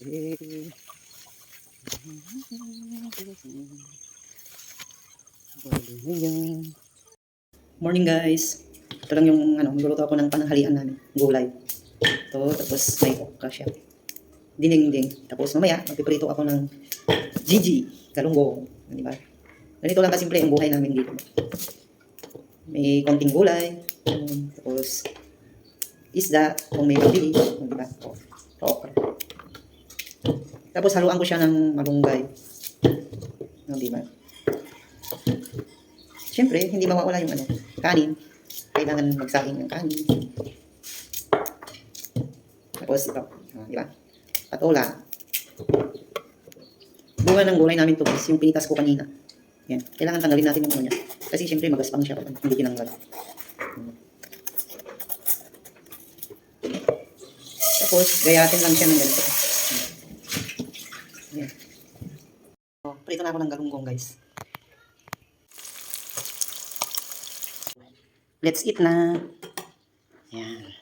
Morning guys. Ito lang yung magluluto ako ng pananghalian namin. Gulay. Ito, tapos may okra siya. Dinding-ding. Tapos mamaya, magpiprito ako ng Gigi, galunggong. Di ba? Ganito lang kasimple ang buhay namin dito. May konting gulay. Tapos isda, kung may mabili. Di ba? Okra. Tapos haluan ko siya ng malunggay. Di ba? Siyempre, hindi mawawala yung kanin. Kailangan magsaing ng kanin. Tapos ito, di ba? Patola. Bunga ng gulay namin to guys, yung pinitas ko kanina. Yan. Kailangan tanggalin natin yung niya. Kasi siyempre magaspang siya kapag hindi tinanggal. Tapos, gayatin lang siya ng ganito. Yan. Prito na ako ng galunggong guys. Let's eat na. Yan.